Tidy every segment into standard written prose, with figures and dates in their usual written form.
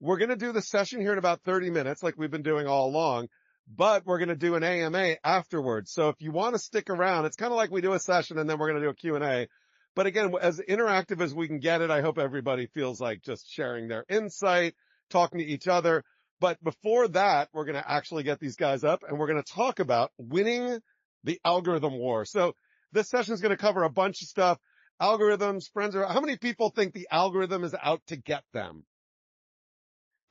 We're going to do the session here in about 30 minutes, like we've been doing all along, but we're going to do an AMA afterwards. So if you want to stick around, it's kind of like we do a session and then we're going to do a Q&A. But again, as interactive as we can get it, I hope everybody feels like just sharing their insight, talking to each other. But before that, we're going to actually get these guys up and we're going to talk about winning the algorithm war. So this session is going to cover a bunch of stuff. Algorithms, how many people think the algorithm is out to get them?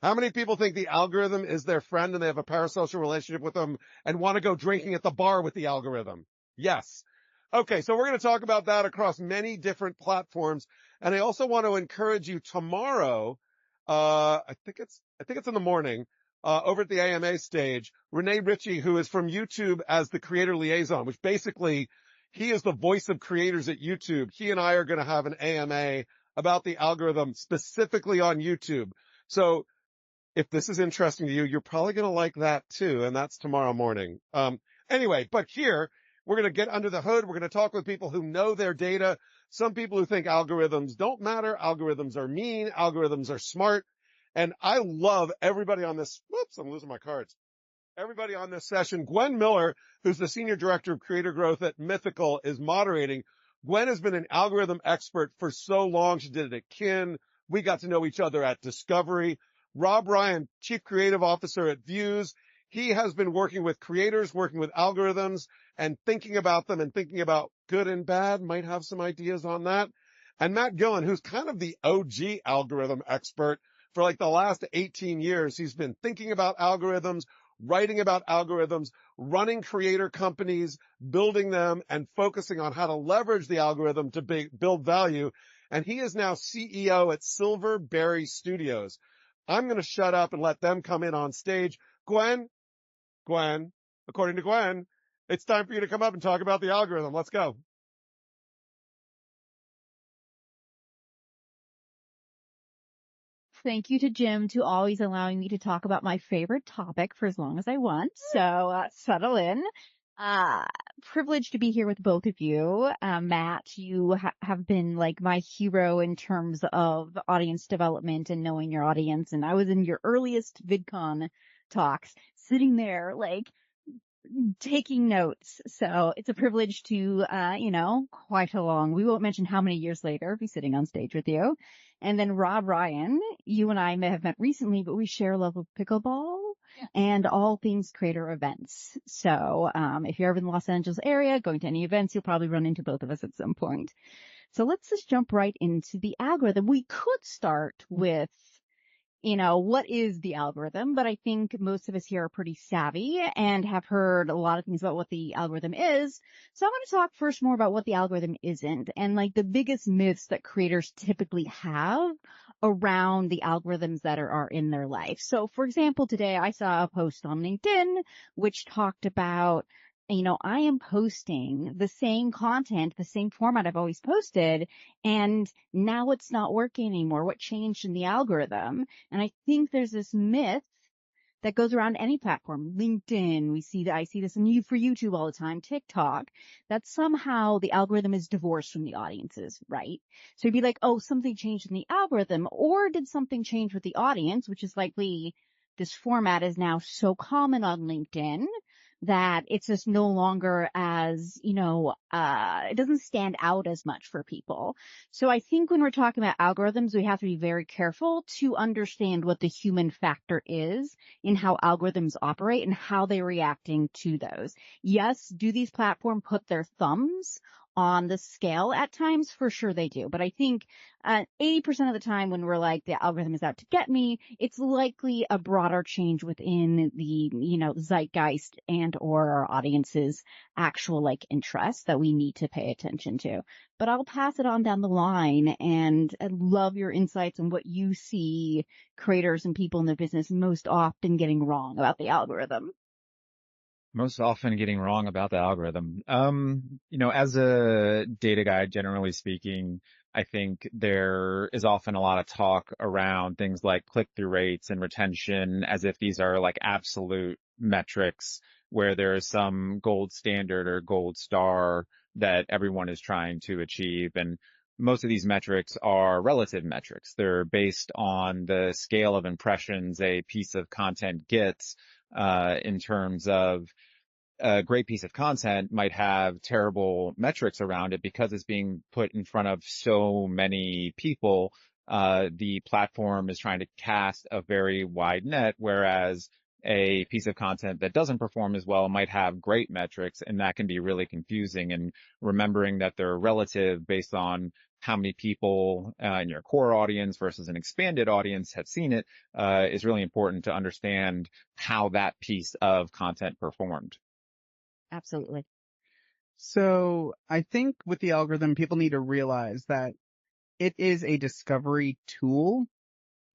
How many people think the algorithm is their friend and they have a parasocial relationship with them and want to go drinking at the bar with the algorithm? Yes. Okay, so we're going to talk about that across many different platforms. And I also want to encourage you tomorrow, I think it's in the morning, over at the AMA stage, Renee Ritchie, who is from YouTube as the creator liaison, which basically he is the voice of creators at YouTube. He and I are going to have an AMA about the algorithm specifically on YouTube. So if this is interesting to you, you're probably going to like that too. And that's tomorrow morning. Anyway, but here we're going to get under the hood. We're going to talk with people who know their data. Some people who think algorithms don't matter. Algorithms are mean. Algorithms are smart. And I love everybody on this. Whoops, I'm losing my cards. Everybody on this session. Gwen Miller, who's the Senior Director of Creator Growth at Mythical, is moderating. Gwen has been an algorithm expert for so long. She did it at Kin. We got to know each other at Discovery. Rob Ryan, Chief Creative Officer at Views. He has been working with creators, working with algorithms, and thinking about them and thinking about good and bad. Might have some ideas on that. And Matt Gielen, who's kind of the OG algorithm expert for like the last 18 years. He's been thinking about algorithms, writing about algorithms, running creator companies, building them, and focusing on how to leverage the algorithm to build value. And he is now CEO at Silverberry Studios. I'm going to shut up and let them come in on stage. Gwen, according to Gwen, it's time for you to come up and talk about the algorithm. Let's go. Thank you to Jim to always allowing me to talk about my favorite topic for as long as I want. So settle in. Privileged to be here with both of you. Matt, you have been like my hero in terms of audience development and knowing your audience. And I was in your earliest VidCon talks, sitting there like taking notes. So it's a privilege to, quite a long, we won't mention how many years later, be sitting on stage with you. And then Rob Ryan, you and I may have met recently, but we share a love of pickleball and all things creator events. So, if you're ever in the Los Angeles area, going to any events, you'll probably run into both of us at some point. So let's just jump right into the algorithm. We could start with, what is the algorithm? But I think most of us here are pretty savvy and have heard a lot of things about what the algorithm is. So I'm going to talk first more about what the algorithm isn't and like the biggest myths that creators typically have around the algorithms that are in their life. So for example, today I saw a post on LinkedIn which talked about, I am posting the same content, the same format I've always posted, and now it's not working anymore. What changed in the algorithm? And I think there's this myth that goes around any platform, LinkedIn. I see this for YouTube all the time, TikTok, that somehow the algorithm is divorced from the audiences, right? So you'd be like, oh, something changed in the algorithm, or did something change with the audience, which is likely this format is now so common on LinkedIn that it's just no longer as, it doesn't stand out as much for people. So I think when we're talking about algorithms, we have to be very careful to understand what the human factor is in how algorithms operate and how they're reacting to those. Yes, do these platforms put their thumbs on the scale at times? For sure they do. But I think 80% of the time when we're like, the algorithm is out to get me, it's likely a broader change within the, zeitgeist and or our audience's actual like interests that we need to pay attention to. But I'll pass it on down the line, and I love your insights on what you see creators and people in the business most often getting wrong about the algorithm. Most often getting wrong about the algorithm. As a data guy, generally speaking, I think there is often a lot of talk around things like click-through rates and retention as if these are like absolute metrics where there is some gold standard or gold star that everyone is trying to achieve. And most of these metrics are relative metrics. They're based on the scale of impressions a piece of content gets, in terms of a great piece of content might have terrible metrics around it because it's being put in front of so many people. The platform is trying to cast a very wide net, whereas a piece of content that doesn't perform as well might have great metrics, and that can be really confusing. And remembering that they're relative based on how many people in your core audience versus an expanded audience have seen it is really important to understand how that piece of content performed. Absolutely. So I think with the algorithm, people need to realize that it is a discovery tool.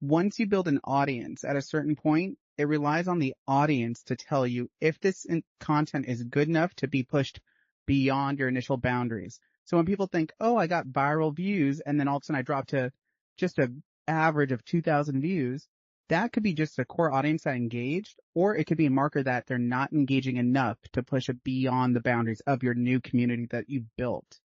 Once you build an audience at a certain point, it relies on the audience to tell you if this content is good enough to be pushed beyond your initial boundaries. So when people think, oh, I got viral views, and then all of a sudden I drop to just an average of 2,000 views, that could be just a core audience that engaged, or it could be a marker that they're not engaging enough to push it beyond the boundaries of your new community that you've built.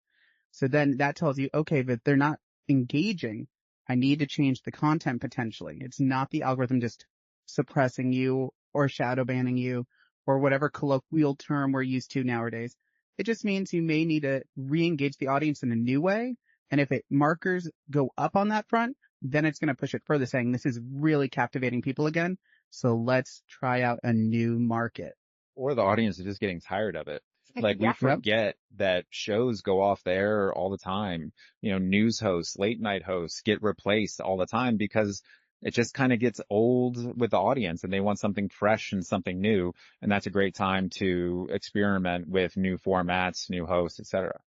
So then that tells you, okay, but they're not engaging. I need to change the content potentially. It's not the algorithm just suppressing you or shadow banning you or whatever colloquial term we're used to nowadays. It just means you may need to re-engage the audience in a new way. And if it markers go up on that front, then it's going to push it further saying this is really captivating people again. So let's try out a new market. Or the audience is just getting tired of it. Like we Yeah. forget that shows go off the air all the time. News hosts, late night hosts get replaced all the time because it just kind of gets old with the audience and they want something fresh and something new. And that's a great time to experiment with new formats, new hosts, etc.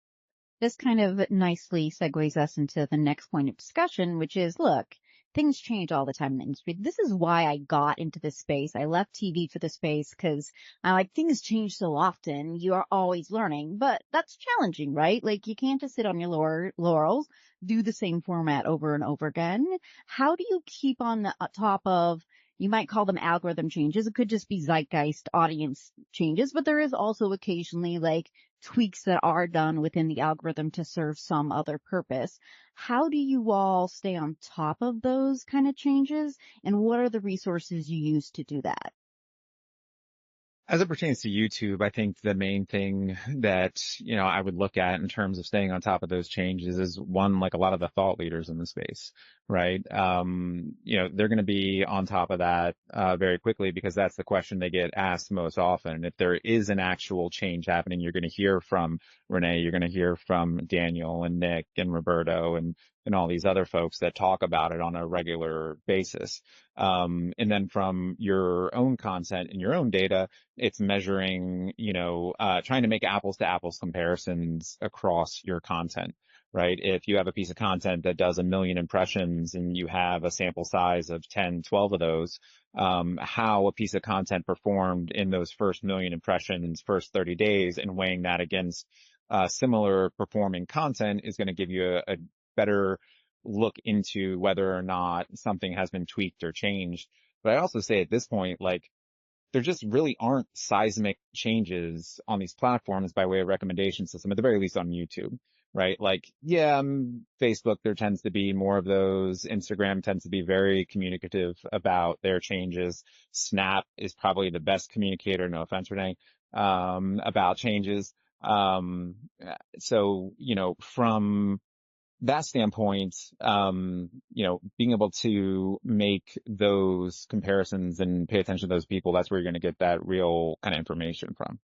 This kind of nicely segues us into the next point of discussion, which is, look, things change all the time in the industry. This is why I got into this space. I left TV for the space because I like things change so often. You are always learning, but that's challenging, right? Like you can't just sit on your laurels, do the same format over and over again. How do you keep on the top of, you might call them algorithm changes. It could just be zeitgeist audience changes, but there is also occasionally like tweaks that are done within the algorithm to serve some other purpose. How do you all stay on top of those kind of changes? And what are the resources you use to do that? As it pertains to YouTube, I think the main thing that, I would look at in terms of staying on top of those changes is one, like a lot of the thought leaders in the space, right? They're going to be on top of that, very quickly because that's the question they get asked most often. If there is an actual change happening, you're going to hear from Renee, you're going to hear from Daniel and Nick and Roberto and all these other folks that talk about it on a regular basis. And then from your own content and your own data, it's measuring, trying to make apples to apples comparisons across your content, right? If you have a piece of content that does 1 million impressions and you have a sample size of 10, 12 of those, how a piece of content performed in those first 1 million impressions, first 30 days, and weighing that against similar performing content is going to give you a better look into whether or not something has been tweaked or changed. But I also say at this point, like, there just really aren't seismic changes on these platforms by way of recommendation system, at the very least on YouTube, right? Like, yeah, Facebook, there tends to be more of those. Instagram tends to be very communicative about their changes. Snap is probably the best communicator, no offense, Renee, about changes. So, from that standpoint, being able to make those comparisons and pay attention to those people, that's where you're going to get that real kind of information from.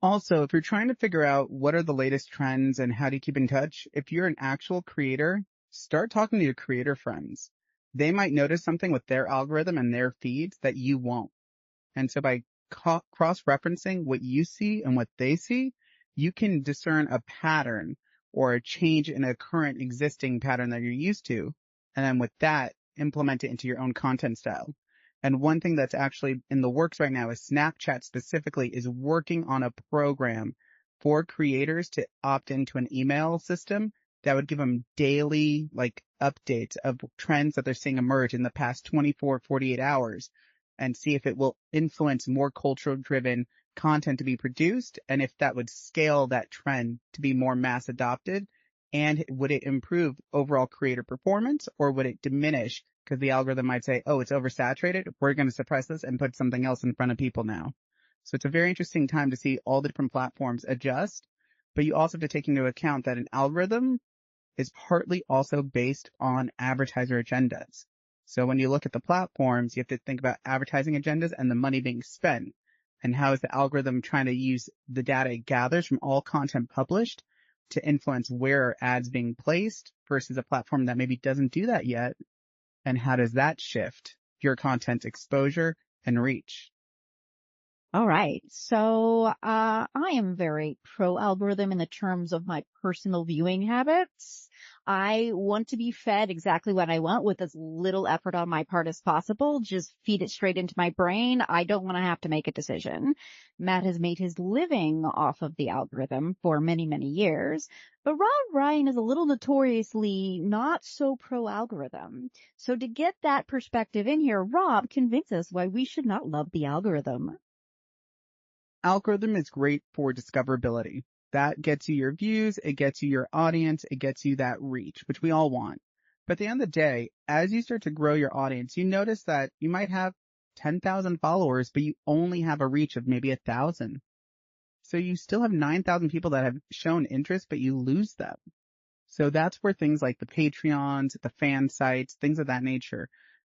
Also, if you're trying to figure out what are the latest trends and how do you keep in touch, if you're an actual creator, start talking to your creator friends. They might notice something with their algorithm and their feeds that you won't. And so by cross-referencing what you see and what they see, you can discern a pattern or a change in a current existing pattern that you're used to. And then with that, implement it into your own content style. And one thing that's actually in the works right now is Snapchat specifically is working on a program for creators to opt into an email system that would give them daily updates of trends that they're seeing emerge in the past 24, 48 hours and see if it will influence more cultural driven content to be produced and if that would scale that trend to be more mass adopted And would it improve overall creator performance, or would it diminish because the algorithm might say, oh, it's oversaturated. We're going to suppress this and put something else in front of people now. So it's a very interesting time to see all the different platforms adjust, but you also have to take into account that an algorithm is partly also based on advertiser agendas. So when you look at the platforms, you have to think about advertising agendas and the money being spent. And how is the algorithm trying to use the data it gathers from all content published to influence where are ads being placed versus a platform that maybe doesn't do that yet? And how does that shift your content's exposure and reach? All right. So, I am very pro algorithm in the terms of my personal viewing habits. I want to be fed exactly what I want with as little effort on my part as possible. Just feed it straight into my brain. I don't want to have to make a decision. Matt has made his living off of the algorithm for many, many years, but Rob Ryan is a little notoriously not so pro algorithm. So to get that perspective in here, Rob, convince us why we should not love the algorithm. Algorithm is great for discoverability. That gets you your views, it gets you your audience, it gets you that reach, which we all want. But at the end of the day, as you start to grow your audience, you notice that you might have 10,000 followers, but you only have a reach of maybe 1,000. So you still have 9,000 people that have shown interest, but you lose them. So that's where things like the Patreons, the fan sites, things of that nature,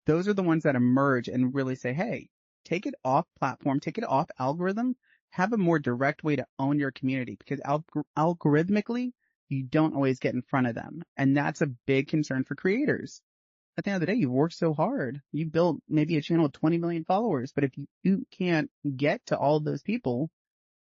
those are the ones that emerge and really say, hey, take it off platform, take it off algorithm, have a more direct way to own your community, because algorithmically, you don't always get in front of them. And that's a big concern for creators. At the end of the day, you've worked so hard. You built maybe a channel with 20 million followers, but if you can't get to all of those people,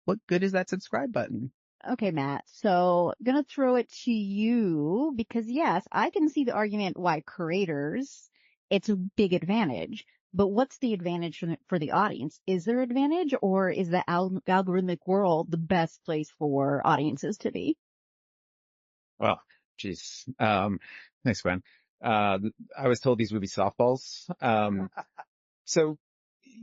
what good is that subscribe button? Okay, Matt. So gonna throw it to you because yes, I can see the argument why creators, it's a big advantage. But what's the advantage for the audience? Is there advantage, or is the algorithmic world the best place for audiences to be? Well, geez. Thanks, Gwen. I was told these would be softballs. So,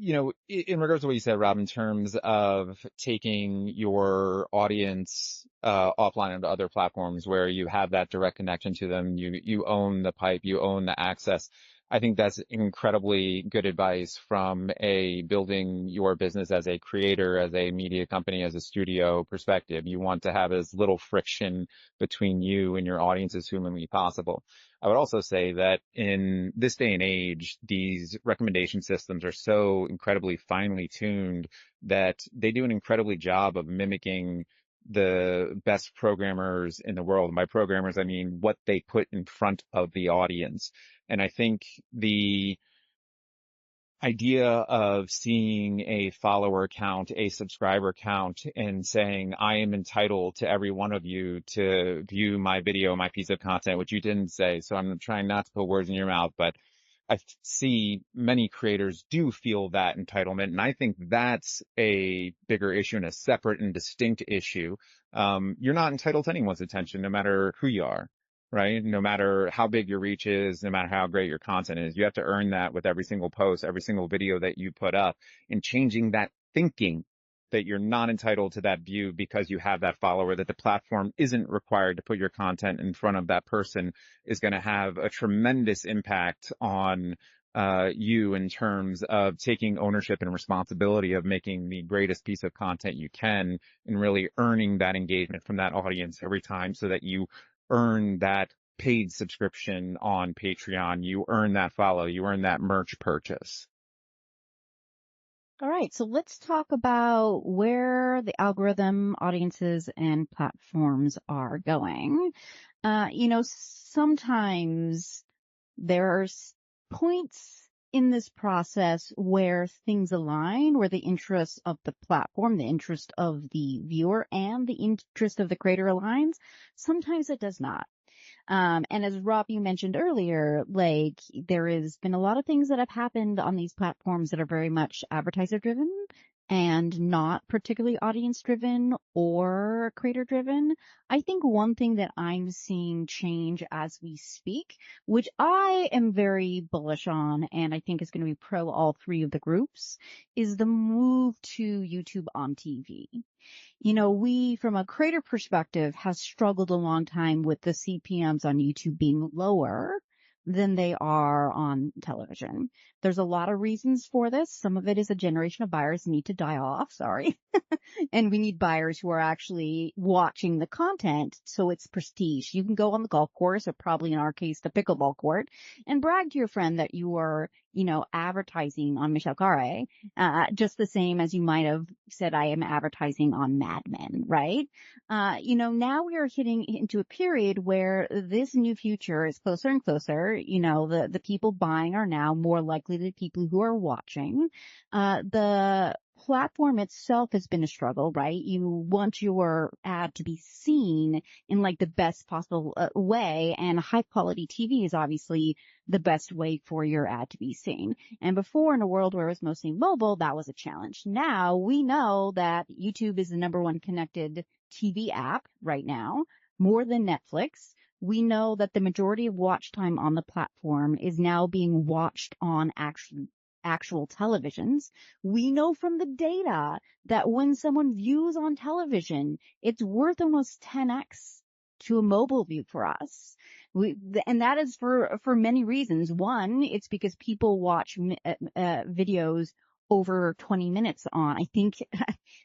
in regards to what you said, Rob, in terms of taking your audience offline onto other platforms where you have that direct connection to them, you own the pipe, you own the access. I think that's incredibly good advice from a building your business as a creator, as a media company, as a studio perspective. You want to have as little friction between you and your audience as humanly possible. I would also say that in this day and age, these recommendation systems are so incredibly finely tuned that they do an incredibly job of mimicking the best programmers in the world. And by programmers, I mean what they put in front of the audience. And I think the idea of seeing a follower count, a subscriber count, and saying, I am entitled to every one of you to view my video, my piece of content, which you didn't say. So I'm trying not to put words in your mouth, but I see many creators do feel that entitlement. And I think that's a bigger issue and a separate and distinct issue. You're not entitled to anyone's attention, no matter who you are. Right? No matter how big your reach is, no matter how great your content is, you have to earn that with every single post, every single video that you put up, and changing that thinking that you're not entitled to that view because you have that follower, that the platform isn't required to put your content in front of that person is going to have a tremendous impact on you in terms of taking ownership and responsibility of making the greatest piece of content you can and really earning that engagement from that audience every time so that you earn that paid subscription on Patreon, you earn that follow, you earn that merch purchase. All right, so let's talk about where the algorithm, audiences, and platforms are going. Sometimes there's points in this process where things align, where the interests of the platform, the interest of the viewer, and the interest of the creator aligns. Sometimes it does not. And as Rob, you mentioned earlier, like there has been a lot of things that have happened on these platforms that are very much advertiser driven. and not particularly audience driven or creator driven. I think one thing that I'm seeing change as we speak, which I am very bullish on and I think is going to be pro all three of the groups, is the move to YouTube on TV. You know, we, from a creator perspective, have struggled a long time with the CPMs on YouTube being lower than they are on television. There's a lot of reasons for this. Some of it is a generation of buyers need to die off. Sorry. And we need buyers who are actually watching the content. So it's prestige. You can go on the golf course, or probably in our case, the pickleball court, and brag to your friend that you are, you know, advertising on Michelle Carre, just the same as you might have said, I am advertising on Mad Men, right? You know, now we are hitting into a period where this new future is closer and closer. You know, the people buying are now more likely the people who are watching. The platform itself has been a struggle, right? You want your ad to be seen in like the best possible way, and high quality TV is obviously the best way for your ad to be seen. And before, in a world where it was mostly mobile, that was a challenge. Now we know that YouTube is the number one connected TV app right now, more than Netflix. We know that the majority of watch time on the platform is now being watched on actual televisions. We know from the data that when someone views on television, it's worth almost 10x to a mobile view for us. And that is for many reasons. One, it's because people watch videos over 20 minutes on. I think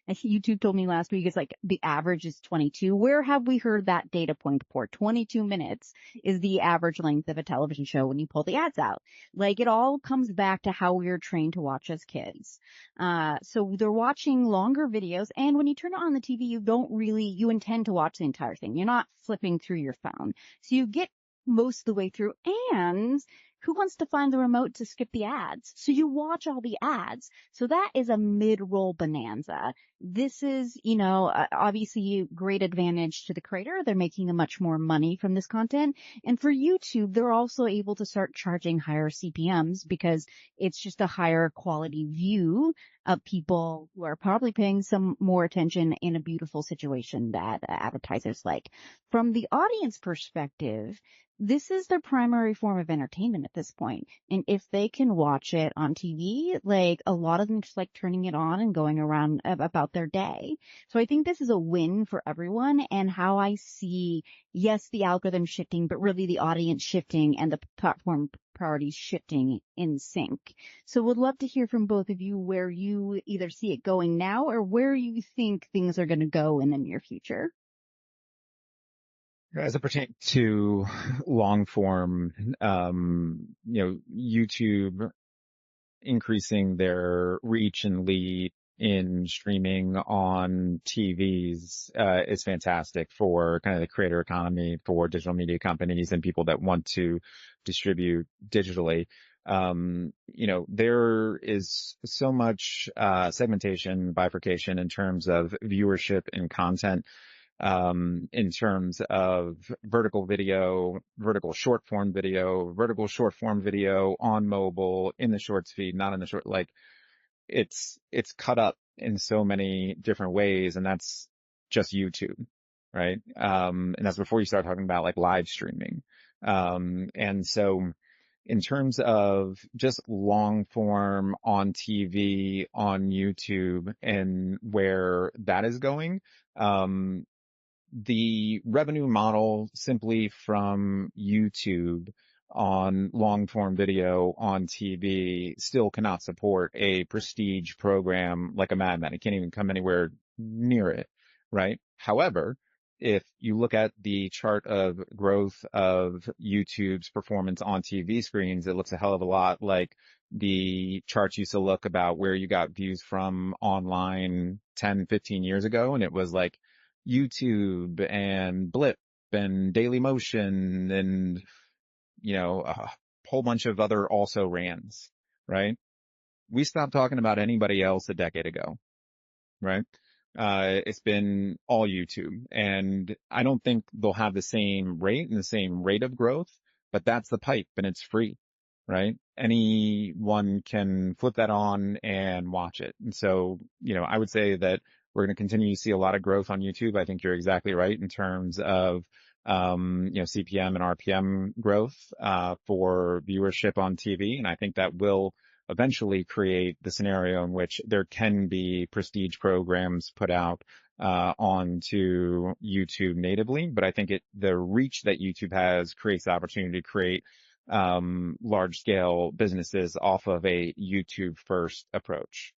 YouTube told me last week it's like the average is 22. Where have we heard that data point before? 22 minutes is the average length of a television show when you pull the ads out. Like, it all comes back to how we were trained to watch as kids. So they're watching longer videos, and when you turn it on the TV, you intend to watch the entire thing. You're not flipping through your phone. So you get most of the way through, and who wants to find the remote to skip the ads? So you watch all the ads. So that is a mid-roll bonanza. This is, you know, obviously a great advantage to the creator. They're making much more money from this content. And for YouTube, they're also able to start charging higher CPMs because it's just a higher quality view of people who are probably paying some more attention in a beautiful situation that advertisers like. From the audience perspective, this is their primary form of entertainment at this point. And if they can watch it on TV, like, a lot of them just like turning it on and going around about their day. So I think this is a win for everyone, and how I see, yes, the algorithm shifting, but really the audience shifting and the platform priorities shifting in sync. So would love to hear from both of you where you either see it going now or where you think things are going to go in the near future. As it pertains to long form, YouTube increasing their reach and lead in streaming on TVs is fantastic for kind of the creator economy, for digital media companies and people that want to distribute digitally. There is so much segmentation, bifurcation in terms of viewership and content, in terms of vertical video, vertical short form video on mobile, in the shorts feed, not in the short, like, it's cut up in so many different ways, and that's just YouTube, right? And that's before you start talking about like live streaming. And so in terms of just long form on TV, on YouTube, and where that is going, the revenue model simply from YouTube on long form video on TV still cannot support a prestige program like a Mad Men. It can't even come anywhere near it, right? However, if you look at the chart of growth of YouTube's performance on TV screens, it looks a hell of a lot like the charts used to look about where you got views from online 10, 15 years ago. And it was like YouTube and Blip and Daily Motion and, a whole bunch of other also rans, right? We stopped talking about anybody else a decade ago, right? It's been all YouTube, and I don't think they'll have the same rate and the same rate of growth, but that's the pipe, and it's free. right? Anyone can flip that on and watch it. And so, I would say that we're going to continue to see a lot of growth on YouTube. I think you're exactly right in terms of, CPM and RPM growth, for viewership on TV. And I think that will eventually create the scenario in which there can be prestige programs put out onto YouTube natively. But I think the reach that YouTube has creates the opportunity to create large scale businesses off of a YouTube first approach.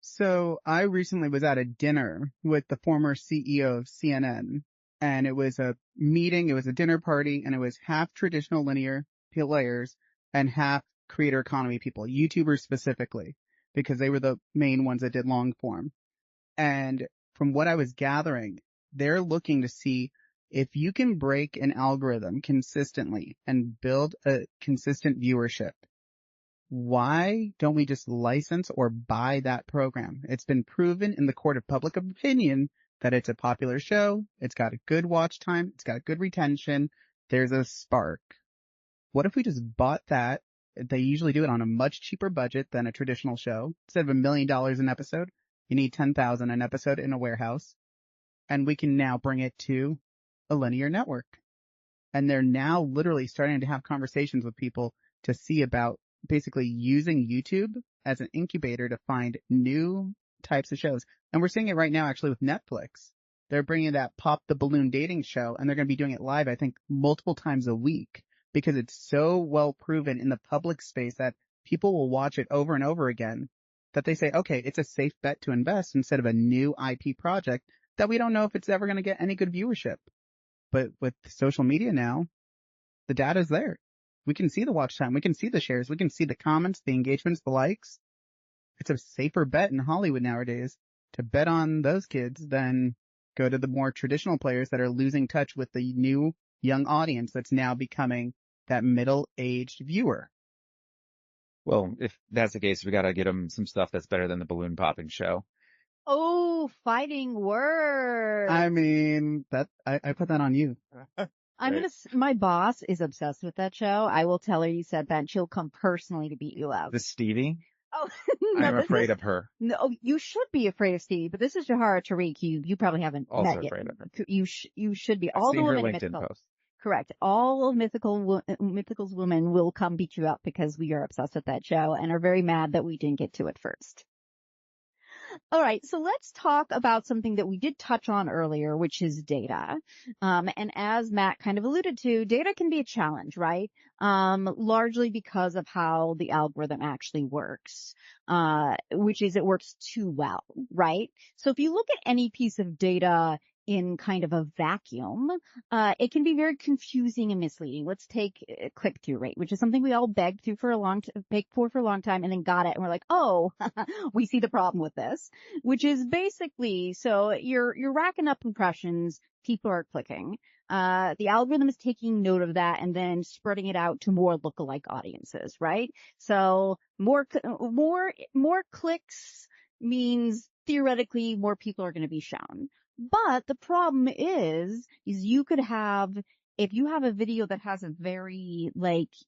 So I recently was at a dinner with the former CEO of CNN, and it was a meeting, it was a dinner party, and it was half traditional linear players and half creator economy people, YouTubers specifically, because they were the main ones that did long form. And from what I was gathering, they're looking to see if you can break an algorithm consistently and build a consistent viewership. Why don't we just license or buy that program? It's been proven in the court of public opinion that it's a popular show. It's got a good watch time. It's got good retention. There's a spark. What if we just bought that? They usually do it on a much cheaper budget than a traditional show. Instead of $1 million an episode, you need $10,000 an episode in a warehouse. And we can now bring it to a linear network. And they're now literally starting to have conversations with people to see about basically using YouTube as an incubator to find new types of shows. And we're seeing it right now actually with Netflix. They're bringing that Pop the Balloon dating show, and they're going to be doing it live, I think, multiple times a week because it's so well proven in the public space that people will watch it over and over again that they say, okay, it's a safe bet to invest instead of a new IP project that we don't know if it's ever going to get any good viewership. But with social media now, the data's there. We can see the watch time. We can see the shares. We can see the comments, the engagements, the likes. It's a safer bet in Hollywood nowadays to bet on those kids than go to the more traditional players that are losing touch with the new young audience that's now becoming that middle-aged viewer. Well, if that's the case, we got to get them some stuff that's better than the balloon popping show. Oh, fighting words. I mean, I put that on you. My boss is obsessed with that show. I will tell her you said that and she'll come personally to beat you up. The Stevie? Oh, I'm afraid of her. No, you should be afraid of Stevie, but this is Jahara Tariq. You probably haven't Also met afraid yet. of her. You should be. I've All seen the her women in LinkedIn Mythical. post. Correct. All of Mythical's women will come beat you up because we are obsessed with that show and are very mad that we didn't get to it first. All right, so let's talk about something that we did touch on earlier, which is data. And as Matt kind of alluded to, data can be a challenge, right? Largely because of how the algorithm actually works, which is it works too well, right? So if you look at any piece of data in kind of a vacuum, it can be very confusing and misleading. Let's take click-through rate, which is something we all begged for a long time and then got it. And we're like, oh, we see the problem with this, which is basically, so you're racking up impressions. People are clicking. The algorithm is taking note of that and then spreading it out to more lookalike audiences, right? So more clicks means theoretically more people are going to be shown. But the problem is you could have, if you have a video that has a very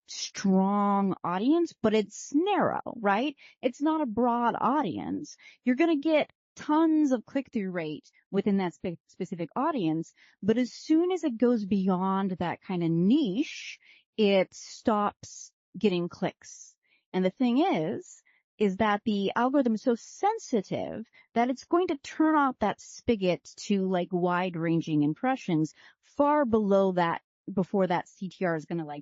strong audience, but it's narrow, right? It's not a broad audience. You're going to get tons of click-through rate within that specific audience. But as soon as it goes beyond that kind of niche, it stops getting clicks. And the thing is that the algorithm is so sensitive that it's going to turn off that spigot to wide-ranging impressions far below that before that CTR is going to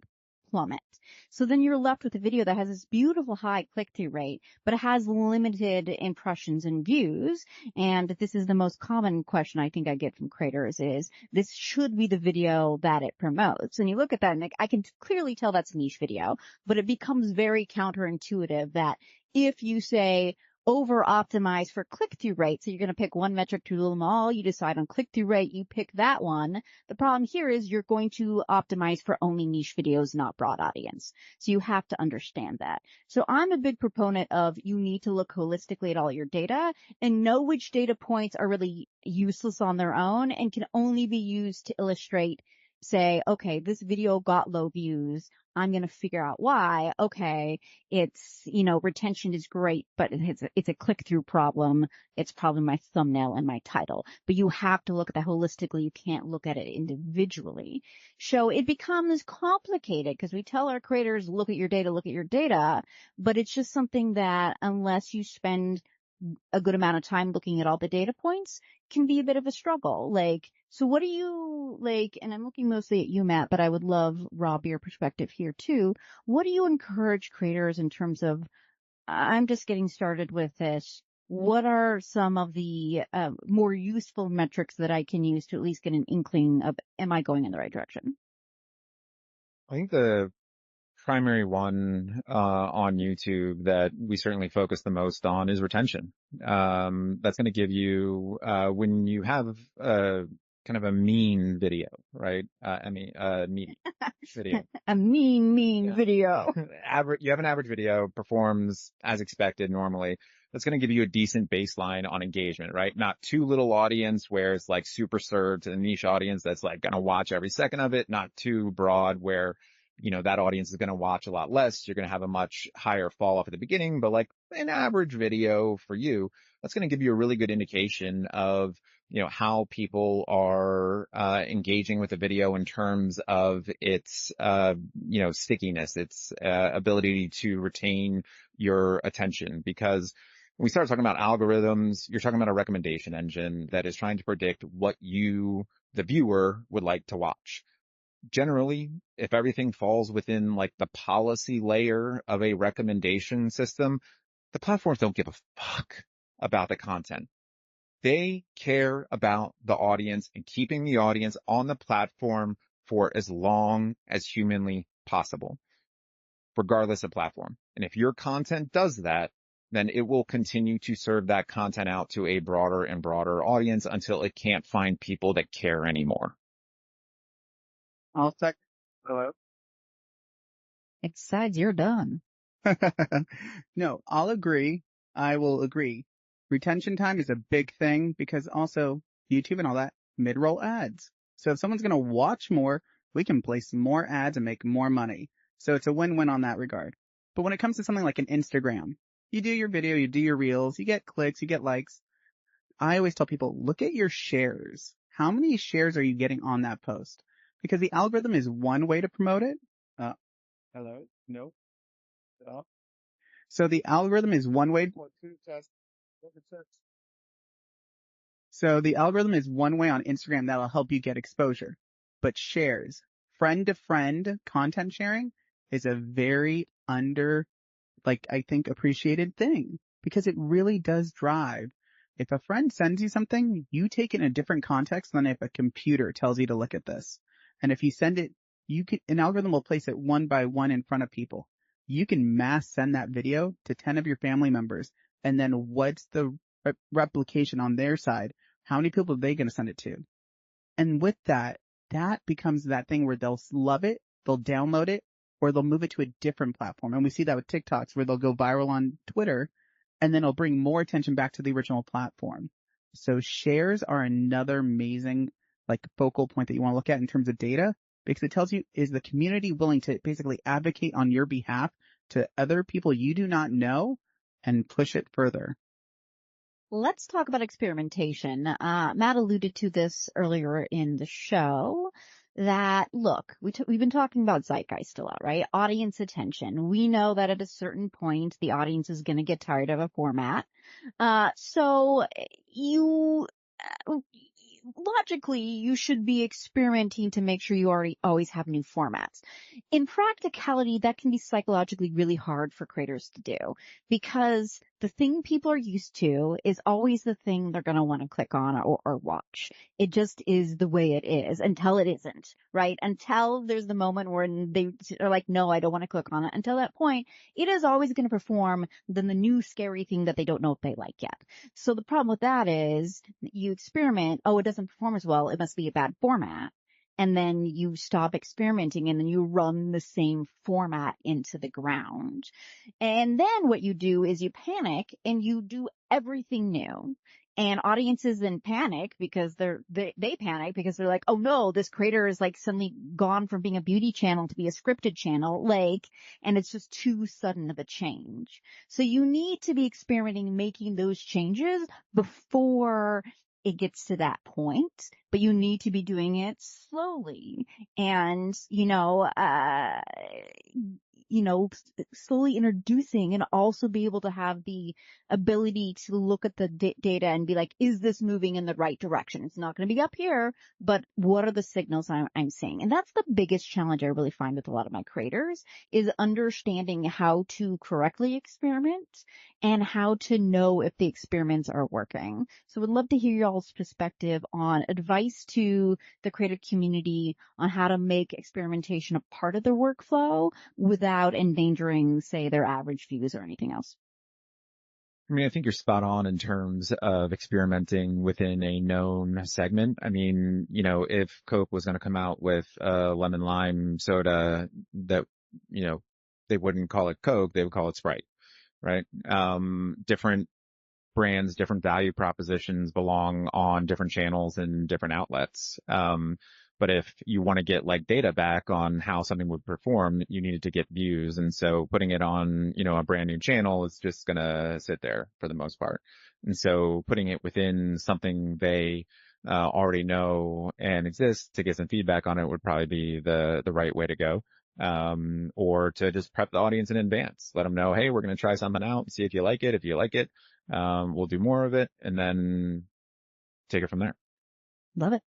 plummet. So then you're left with a video that has this beautiful high click-through rate, but it has limited impressions and views. And this is the most common question I think I get from creators is, this should be the video that it promotes. And you look at that and I can clearly tell that's a niche video, but it becomes very counterintuitive that if you say over optimize for click-through rate, so you're going to pick one metric to rule them all, you decide on click-through rate, you pick that one. The problem here is you're going to optimize for only niche videos, not broad audience. So you have to understand that. So I'm a big proponent of you need to look holistically at all your data and know which data points are really useless on their own and can only be used to illustrate say, okay, this video got low views. I'm going to figure out why. Okay, it's, retention is great, but it's a click-through problem. It's probably my thumbnail and my title. But you have to look at that holistically. You can't look at it individually. So it becomes complicated because we tell our creators, look at your data, but it's just something that unless you spend a good amount of time looking at all the data points can be a bit of a struggle. So what do you and I'm looking mostly at you, Matt, but I would love, Rob, your perspective here too. What do you encourage creators in terms of, I'm just getting started with this. What are some of the more useful metrics that I can use to at least get an inkling of, am I going in the right direction? I think the primary one on YouTube that we certainly focus the most on is retention. That's going to give you when you have kind of a mean video, right? Mean video. A mean video. You have an average video, performs as expected normally. That's going to give you a decent baseline on engagement, right? Not too little audience where it's like super served to the niche audience that's like going to watch every second of it. Not too broad where, that audience is going to watch a lot less. You're going to have a much higher fall off at the beginning, but like an average video for you, that's going to give you a really good indication of, how people are engaging with the video in terms of its, stickiness, its ability to retain your attention. Because when we start talking about algorithms, you're talking about a recommendation engine that is trying to predict what you, the viewer, would like to watch. Generally, if everything falls within like the policy layer of a recommendation system, the platforms don't give a fuck about the content. They care about the audience and keeping the audience on the platform for as long as humanly possible, regardless of platform. And if your content does that, then it will continue to serve that content out to a broader and broader audience until it can't find people that care anymore. I'll second. Hello? Besides, you're done. No, I'll agree. I will agree. Retention time is a big thing because also YouTube and all that mid-roll ads. So if someone's going to watch more, we can place more ads and make more money. So it's a win-win on that regard. But when it comes to something like an Instagram, you do your video, you do your reels, you get clicks, you get likes. I always tell people, look at your shares. How many shares are you getting on that post? Because the algorithm is one way to promote it. Hello? No? So the algorithm is one way. So the algorithm is one way on Instagram that'll help you get exposure. But shares, friend to friend content sharing is a very I think appreciated thing because it really does drive. If a friend sends you something, you take it in a different context than if a computer tells you to look at this. And if you send it, an algorithm will place it one by one in front of people. You can mass send that video to 10 of your family members. And then what's the replication on their side? How many people are they going to send it to? And with that becomes that thing where they'll love it, they'll download it, or they'll move it to a different platform. And we see that with TikToks where they'll go viral on Twitter and then it'll bring more attention back to the original platform. So shares are another amazing focal point that you want to look at in terms of data, because it tells you, is the community willing to basically advocate on your behalf to other people you do not know and push it further? Let's talk about experimentation. Matt alluded to this earlier in the show that, look, we've been talking about zeitgeist a lot, right? Audience attention. We know that at a certain point, the audience is going to get tired of a format. So logically, you should be experimenting to make sure you always have new formats. In practicality, that can be psychologically really hard for creators to do because the thing people are used to is always the thing they're going to want to click on or watch. It just is the way it is until it isn't, right? Until there's the moment where they are like, no, I don't want to click on it. Until that point, it is always going to perform the new scary thing that they don't know if they like yet. So the problem with that is you experiment, oh, it doesn't perform as well, it must be a bad format. And then you stop experimenting and then you run the same format into the ground. And then what you do is you panic and you do everything new. And audiences then panic because they panic because they're like, oh no, this creator is like suddenly gone from being a beauty channel to be a scripted channel, like, and it's just too sudden of a change. So you need to be experimenting, making those changes before it gets to that point, but you need to be doing it slowly and, slowly introducing, and also be able to have the ability to look at the data and be like, is this moving in the right direction? It's not going to be up here, but what are the signals I'm seeing? And that's the biggest challenge I really find with a lot of my creators, is understanding how to correctly experiment and how to know if the experiments are working. So would love to hear y'all's perspective on advice to the creative community on how to make experimentation a part of their workflow without endangering, say, their average views or anything else. I mean, I think you're spot on in terms of experimenting within a known segment. I mean, if Coke was going to come out with a lemon lime soda that, they wouldn't call it Coke, they would call it Sprite, right? Different brands, different value propositions belong on different channels and different outlets. But if you want to get like data back on how something would perform, you needed to get views. And so putting it on, a brand new channel is just going to sit there for the most part. And so putting it within something they already know and exists to get some feedback on it would probably be the right way to go. Or to just prep the audience in advance, let them know, hey, we're going to try something out, see if you like it. If you like it, we'll do more of it and then take it from there. Love it.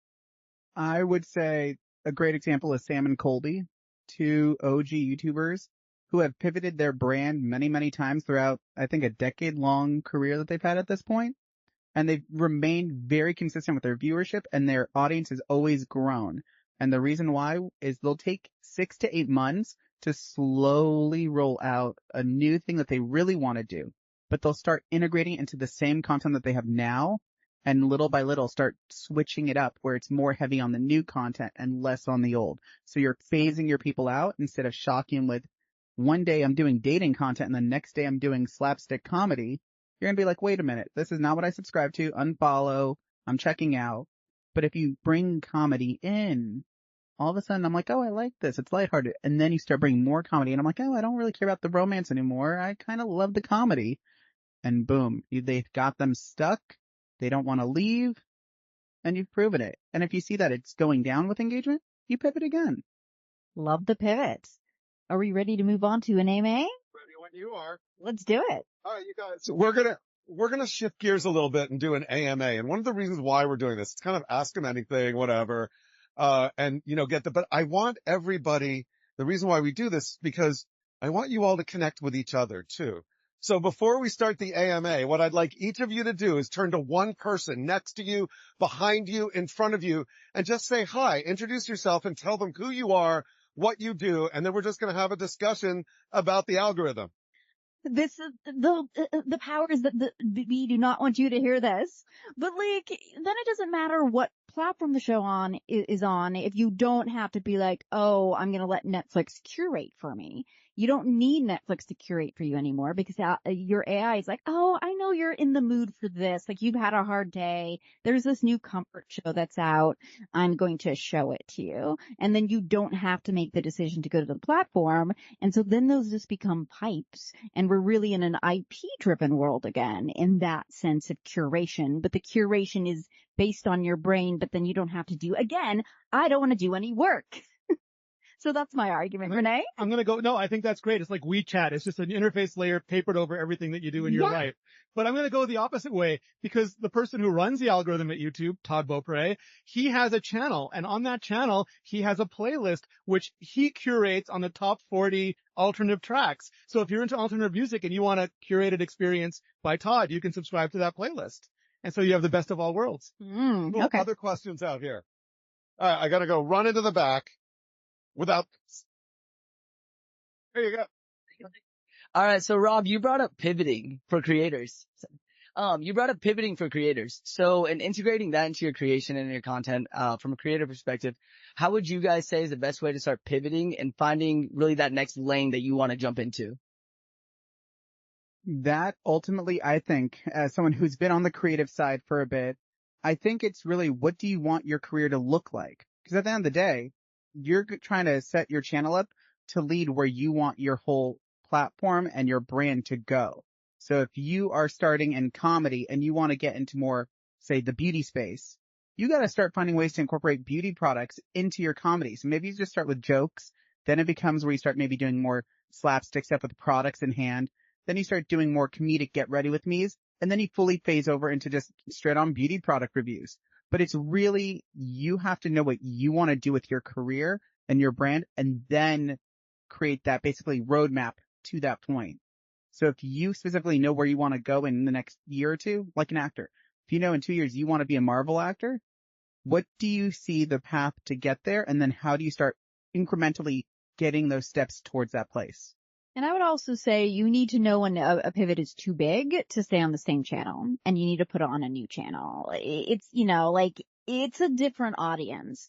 I would say a great example is Sam and Colby, two OG YouTubers who have pivoted their brand many, many times throughout, I think, a decade-long career that they've had at this point. And they've remained very consistent with their viewership, and their audience has always grown. And the reason why is they'll take 6 to 8 months to slowly roll out a new thing that they really want to do, but they'll start integrating it into the same content that they have now, and little by little start switching it up where it's more heavy on the new content and less on the old. So you're phasing your people out instead of shocking them with, one day I'm doing dating content and the next day I'm doing slapstick comedy. You're going to be like, wait a minute, this is not what I subscribe to, unfollow, I'm checking out. But if you bring comedy in, all of a sudden I'm like, oh, I like this, it's lighthearted. And then you start bringing more comedy and I'm like, oh, I don't really care about the romance anymore, I kind of love the comedy. And boom, they've got them stuck. They don't want to leave, and you've proven it. And if you see that it's going down with engagement, you pivot again. Love the pivot. Are we ready to move on to an AMA? Ready when you are. Let's do it. All right, you guys. So we're gonna shift gears a little bit and do an AMA. And one of the reasons why we're doing this, it's kind of ask them anything, whatever, and but I want everybody. The reason why we do this because I want you all to connect with each other too. So before we start the AMA, what I'd like each of you to do is turn to one person next to you, behind you, in front of you, and just say hi, introduce yourself, and tell them who you are, what you do, and then we're just going to have a discussion about the algorithm. This is the powers that we do not want you to hear this, but like, then it doesn't matter what platform the show is on if you don't have to be like, oh, I'm going to let Netflix curate for me. You don't need Netflix to curate for you anymore because your AI is like, oh, I know you're in the mood for this. Like, you've had a hard day. There's this new comfort show that's out. I'm going to show it to you. And then you don't have to make the decision to go to the platform. And so then those just become pipes. And we're really in an IP-driven world again in that sense of curation. But the curation is based on your brain, but then you don't have to do, again, I don't want to do any work. So that's my argument. Renee? I'm going to go, no, I think that's great. It's like WeChat. It's just an interface layer papered over everything that you do in your life. But I'm going to go the opposite way because the person who runs the algorithm at YouTube, Todd Beaupre, he has a channel, and on that channel, he has a playlist which he curates on the top 40 alternative tracks. So if you're into alternative music and you want a curated experience by Todd, you can subscribe to that playlist. And so you have the best of all worlds. Okay. Other questions out here. All right, I got to go run into the back. Without, there you go. All right. So Rob, you brought up pivoting for creators. So in integrating that into your creation and your content, from a creator perspective, how would you guys say is the best way to start pivoting and finding really that next lane that you want to jump into? That ultimately, I think, as someone who's been on the creative side for a bit, I think it's really what do you want your career to look like? Because at the end of the day, you're trying to set your channel up to lead where you want your whole platform and your brand to go. So if you are starting in comedy and you want to get into more, say, the beauty space, you got to start finding ways to incorporate beauty products into your comedy. So maybe you just start with jokes. Then it becomes where you start maybe doing more slapstick stuff with products in hand. Then you start doing more comedic get ready with me's, and then you fully phase over into just straight on beauty product reviews. But it's really, you have to know what you want to do with your career and your brand, and then create that basically roadmap to that point. So if you specifically know where you want to go in the next year or two, like an actor, if you know in 2 years you want to be a Marvel actor, what do you see the path to get there? And then how do you start incrementally getting those steps towards that place? And I would also say you need to know when a pivot is too big to stay on the same channel, and you need to put on a new channel. It's, like it's a different audience.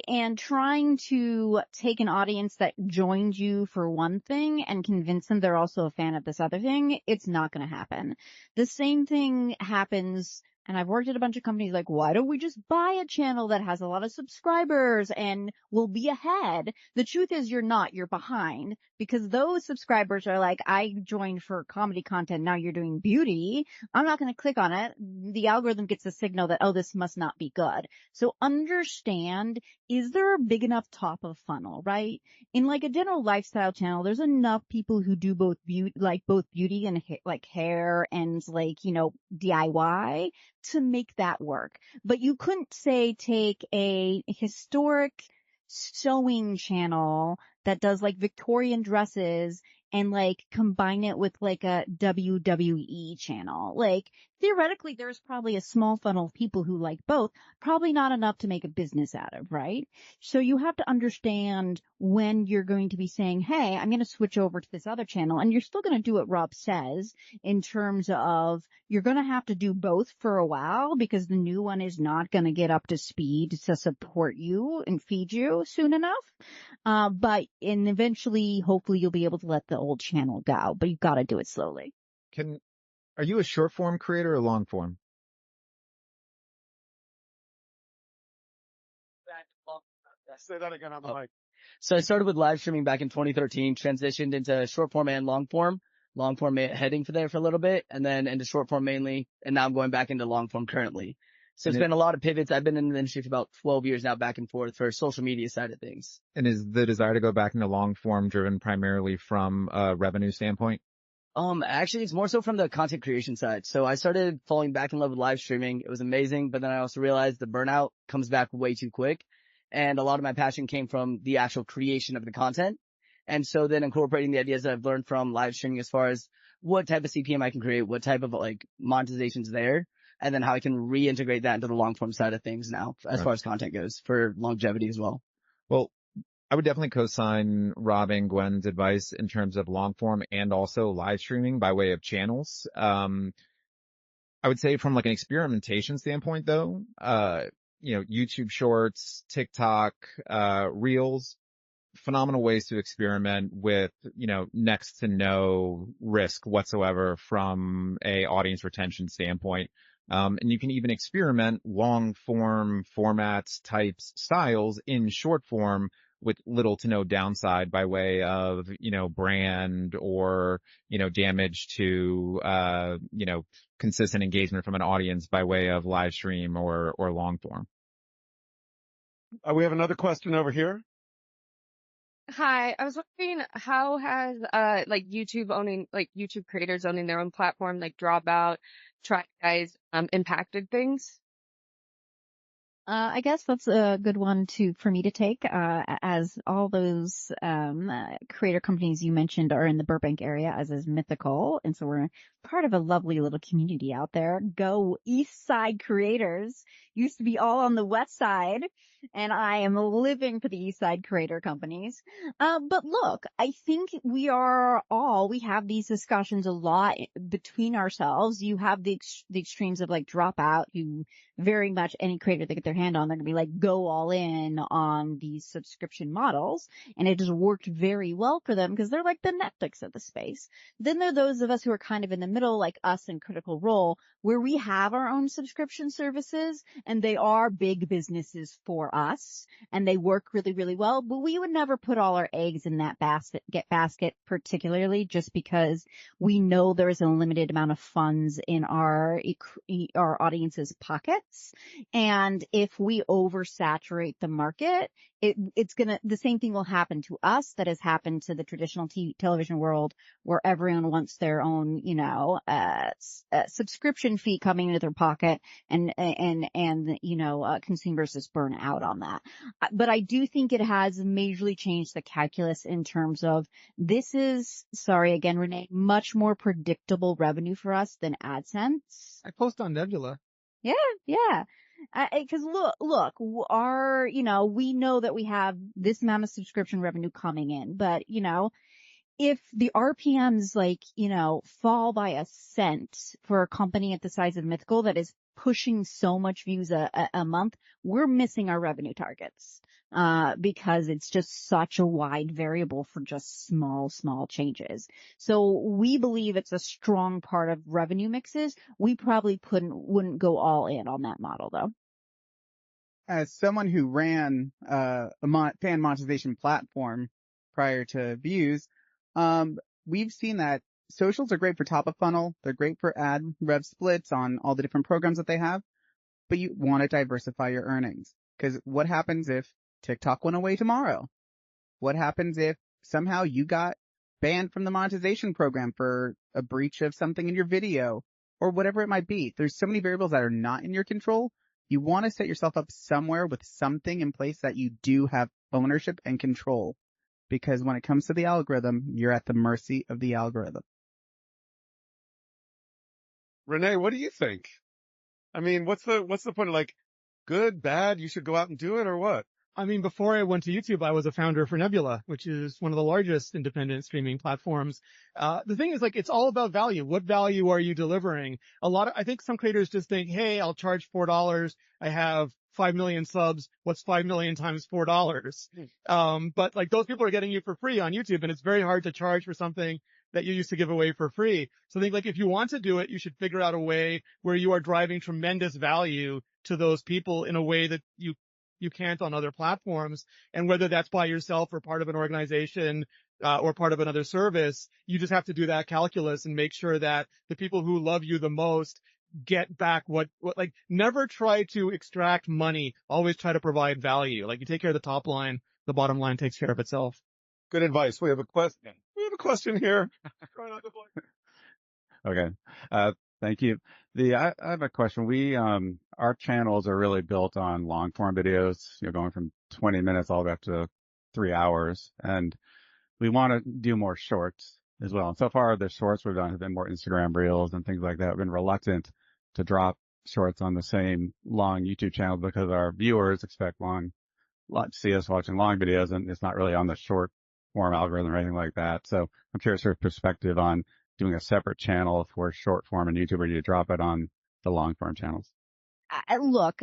And trying to take an audience that joined you for one thing and convince them they're also a fan of this other thing, it's not going to happen. The same thing happens. And I've worked at a bunch of companies like, why don't we just buy a channel that has a lot of subscribers and we'll be ahead? The truth is you're not, you're behind, because those subscribers are like, I joined for comedy content. Now you're doing beauty. I'm not going to click on it. The algorithm gets a signal that, oh, this must not be good. So understand, is there a big enough top of funnel, right? In like a general lifestyle channel, there's enough people who do both beauty and like hair and like, DIY to make that work. But you couldn't say take a historic sewing channel that does like Victorian dresses and like combine it with like a WWE channel. Like theoretically, there's probably a small funnel of people who like both, probably not enough to make a business out of, right? So you have to understand when you're going to be saying, hey, I'm going to switch over to this other channel, and you're still going to do what Rob says in terms of you're going to have to do both for a while because the new one is not going to get up to speed to support you and feed you soon enough. But eventually, hopefully you'll be able to let the old channel go, but you've got to do it slowly. Are you a short form creator or long form? Say that again on the mic. So I started with live streaming back in 2013, transitioned into short form and long form. Long form heading for there for a little bit, and then into short form mainly, and now I'm going back into long form currently. So it's been a lot of pivots. I've been in the industry for about 12 years now, back and forth for social media side of things. And is the desire to go back into long form driven primarily from a revenue standpoint? Actually, it's more so from the content creation side. So I started falling back in love with live streaming. It was amazing, but then I also realized the burnout comes back way too quick. And a lot of my passion came from the actual creation of the content. And so then incorporating the ideas that I've learned from live streaming as far as what type of CPM I can create, what type of like monetization's there, and then how I can reintegrate that into the long form side of things now as far as content goes for longevity as well. Well, I would definitely co-sign Rob and Gwen's advice in terms of long form and also live streaming by way of channels. I would say from like an experimentation standpoint though, YouTube shorts, TikTok, reels, phenomenal ways to experiment with, next to no risk whatsoever from a audience retention standpoint. And you can even experiment long form formats, types, styles in short form with little to no downside by way of, brand or, damage to, consistent engagement from an audience by way of live stream or long form. We have another question over here. Hi, I was wondering how has YouTube creators owning their own platform like Dropout, Try Guys impacted things? I guess that's a good one for me to take, as all those, creator companies you mentioned are in the Burbank area, as is Mythical. And so we're part of a lovely little community out there. Go East Side creators. Used to be all on the West Side, and I am living for the East Side creator companies. But look, I think we have these discussions a lot between ourselves. You have the extremes of like Dropout, who very much any creator that get their hand on. They're going to be like, go all in on these subscription models. And it has worked very well for them because they're like the Netflix of the space. Then there are those of us who are kind of in the middle, like us in Critical Role, where we have our own subscription services and they are big businesses for us and they work really, really well. But we would never put all our eggs in that basket, particularly just because we know there is a limited amount of funds in our audience's pockets. And if we oversaturate the market, the same thing will happen to us that has happened to the traditional television world, where everyone wants their own, subscription fee coming into their pocket, and consumers just burn out on that. But I do think it has majorly changed the calculus in terms of this is, sorry again, Renee, much more predictable revenue for us than AdSense. I post on Nebula. Yeah. Cause look, we know that we have this amount of subscription revenue coming in, but if the RPMs fall by a cent for a company at the size of Mythical that is pushing so much views a month, we're missing our revenue targets, because it's just such a wide variable for just small changes. So we believe it's a strong part of revenue mixes. We probably wouldn't go all in on that model though. As someone who ran a fan monetization platform prior to Views, we've seen that socials are great for top of funnel. They're great for ad rev splits on all the different programs that they have, but you want to diversify your earnings. Because what happens if TikTok went away tomorrow? What happens if somehow you got banned from the monetization program for a breach of something in your video or whatever it might be? There's so many variables that are not in your control. You want to set yourself up somewhere with something in place that you do have ownership and control. Because when it comes to the algorithm, you're at the mercy of the algorithm. Renee, what do you think? I mean, what's the point of good, bad, you should go out and do it, or what? I mean, before I went to YouTube, I was a founder for Nebula, which is one of the largest independent streaming platforms. The thing is, it's all about value. What value are you delivering? I think some creators just think, hey, I'll charge $4. I have 5 million subs. What's 5 million times $4? But those people are getting you for free on YouTube, and it's very hard to charge for something that you used to give away for free. So I think if you want to do it, you should figure out a way where you are driving tremendous value to those people in a way that you can't on other platforms. And whether that's by yourself or part of an organization, or part of another service, you just have to do that calculus and make sure that the people who love you the most get back never try to extract money. Always try to provide value. You take care of the top line, the bottom line takes care of itself. Good advice. We have a question here. Okay. Thank you. I have a question. Our channels are really built on long form videos, going from 20 minutes all the way up to 3 hours. And we want to do more shorts as well. And so far the shorts we've done have been more Instagram reels and things like that. We've been reluctant to drop shorts on the same long YouTube channel because our viewers expect see us watching long videos, and it's not really on the short form algorithm or anything like that. So I'm curious your perspective on doing a separate channel for short form and YouTube, or do you drop it on the long form channels? Look,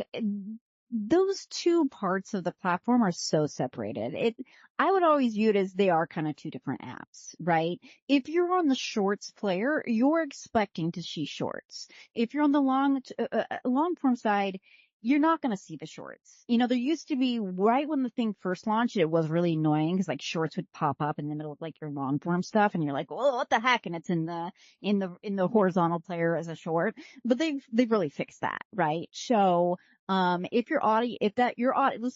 those two parts of the platform are so separated. I would always view it as they are kind of two different apps, right? If you're on the shorts player, you're expecting to see shorts. If you're on the long form side, you're not going to see the shorts. There used to be, right when the thing first launched, it was really annoying because shorts would pop up in the middle of your long form stuff, and you're like, "Well, what the heck?" And it's in the horizontal player as a short. But they've really fixed that, right? So, let's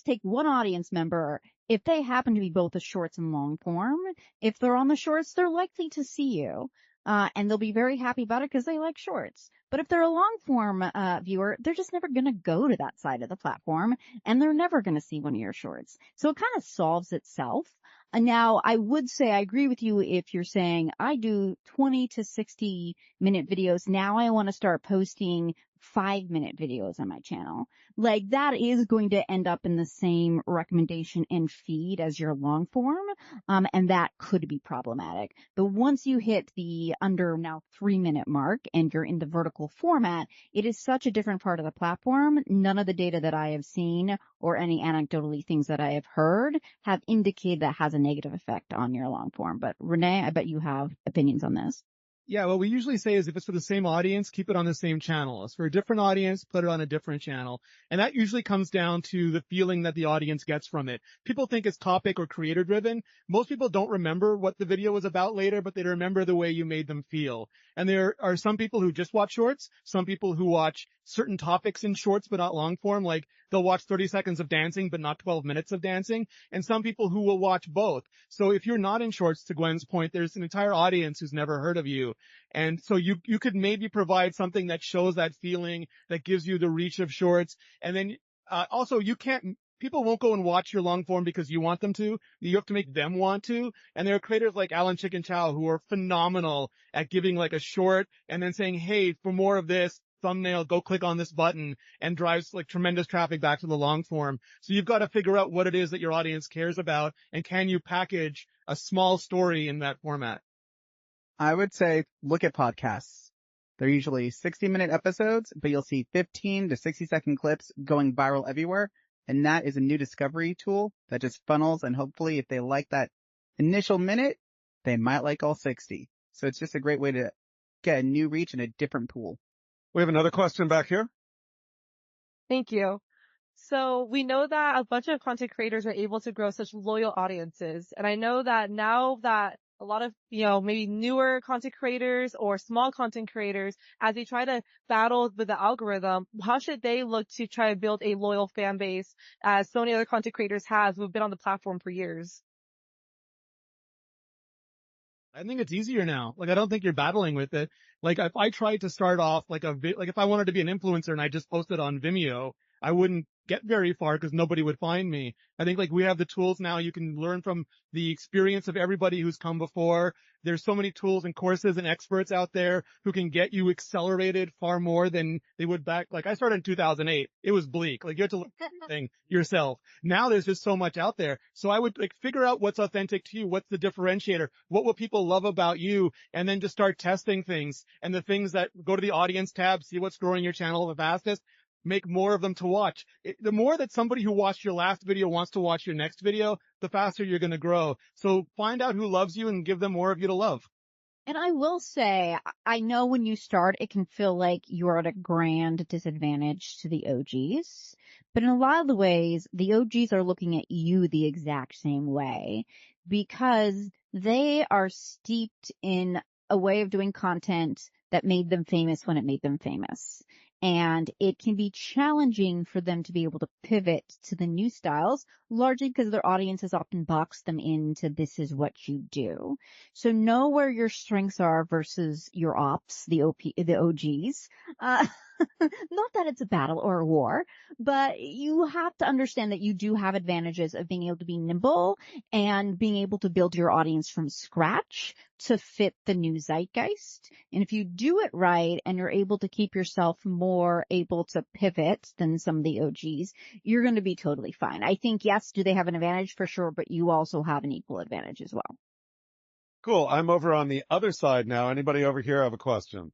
take one audience member. If they happen to be both the shorts and long form, if they're on the shorts, they're likely to see you. And they'll be very happy about it because they like shorts. But if they're a long form viewer, they're just never going to go to that side of the platform, and they're never going to see one of your shorts. So it kind of solves itself. And now I would say I agree with you if you're saying I do 20 to 60 minute videos. Now I want to start posting 5-minute videos on my channel. Like that is going to end up in the same recommendation and feed as your long form. And that could be problematic. But once you hit the under now 3-minute mark and you're in the vertical format, it is such a different part of the platform. None of the data that I have seen or any anecdotally things that I have heard have indicated that has a negative effect on your long form. But Renee, I bet you have opinions on this. Yeah, what we usually say is if it's for the same audience, keep it on the same channel. If for a different audience, put it on a different channel. And that usually comes down to the feeling that the audience gets from it. People think it's topic or creator driven. Most people don't remember what the video was about later, but they remember the way you made them feel. And there are some people who just watch shorts, some people who watch certain topics in shorts but not long form, like they'll watch 30 seconds of dancing but not 12 minutes of dancing, and some people who will watch both. So if you're not in shorts, to Gwen's point, there's an entire audience who's never heard of you. And so you could maybe provide something that shows that feeling, that gives you the reach of shorts. And then, also people won't go and watch your long form because you want them to. You have to make them want to. And there are creators like Alan Chicken Chow who are phenomenal at giving like a short and then saying, hey, for more of this thumbnail, go click on this button, and drives like tremendous traffic back to the long form. So you've got to figure out what it is that your audience cares about, and can you package a small story in that format? I would say look at podcasts. They're usually 60-minute episodes, but you'll see 15 to 60-second clips going viral everywhere. And that is a new discovery tool that just funnels. And hopefully if they like that initial minute, they might like all 60. So it's just a great way to get a new reach in a different pool. We have another question back here. Thank you. So we know that a bunch of content creators are able to grow such loyal audiences. And I know that now that a lot of, maybe newer content creators or small content creators, as they try to battle with the algorithm, how should they look to try to build a loyal fan base as so many other content creators have who've been on the platform for years? I think it's easier now. Like, I don't think you're battling with it. Like, if I tried to start off like if I wanted to be an influencer and I just posted on Vimeo, I wouldn't get very far because nobody would find me. I think like we have the tools now. You can learn from the experience of everybody who's come before. There's so many tools and courses and experts out there who can get you accelerated far more than they would back. Like I started in 2008. It was bleak. Like you had to learn everything yourself. Now there's just so much out there. So I would like figure out what's authentic to you. What's the differentiator? What will people love about you? And then just start testing things, and the things that go to the audience tab, see what's growing your channel the fastest. Make more of them to watch. The more that somebody who watched your last video wants to watch your next video, the faster you're going to grow. So find out who loves you and give them more of you to love. And I will say, I know when you start, it can feel like you're at a grand disadvantage to the OGs. But in a lot of the ways, the OGs are looking at you the exact same way because they are steeped in a way of doing content that made them famous when it made them famous. And it can be challenging for them to be able to pivot to the new styles, largely because their audience has often boxed them into this is what you do. So know where your strengths are versus your ops, the OGs. Not that it's a battle or a war, but you have to understand that you do have advantages of being able to be nimble and being able to build your audience from scratch to fit the new zeitgeist. And if you do it right and you're able to keep yourself more able to pivot than some of the OGs, you're going to be totally fine. I think, yes, do they have an advantage? For sure, but you also have an equal advantage as well. Cool. I'm over on the other side now. Anybody over here have a question?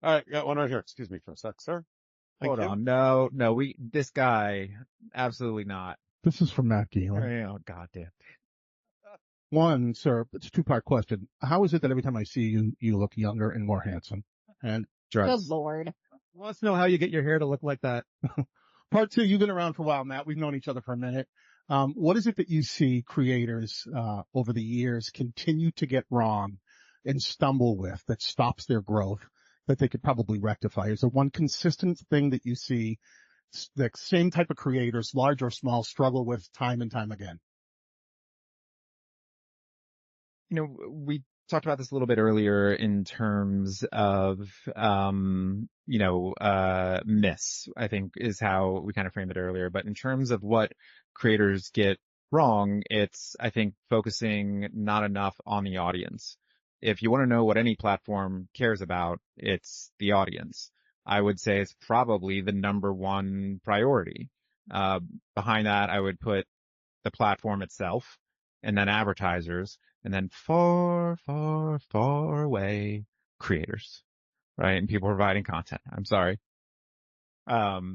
All right, got one right here. Excuse me for a sec, sir. Hold on. No, this guy, absolutely not. This is from Matt Gielen. Oh, goddamn. One, sir, it's a two-part question. How is it that every time I see you, you look younger and more handsome? And Good Lord. Wants to know how you get your hair to look like that. part two, you've been around for a while, Matt. We've known each other for a minute. What is it that you see creators, over the years continue to get wrong and stumble with that stops their growth that they could probably rectify? Is there one consistent thing that you see the same type of creators, large or small, struggle with time and time again? We talked about this a little bit earlier in terms of, miss, I think is how we kind of framed it earlier. But in terms of what creators get wrong, it's, I think, focusing not enough on the audience. If you want to know what any platform cares about, it's the audience. I would say is probably the number one priority. Behind that, I would put the platform itself, and then advertisers, and then far, far, far away creators, right? And people providing content. I'm sorry. But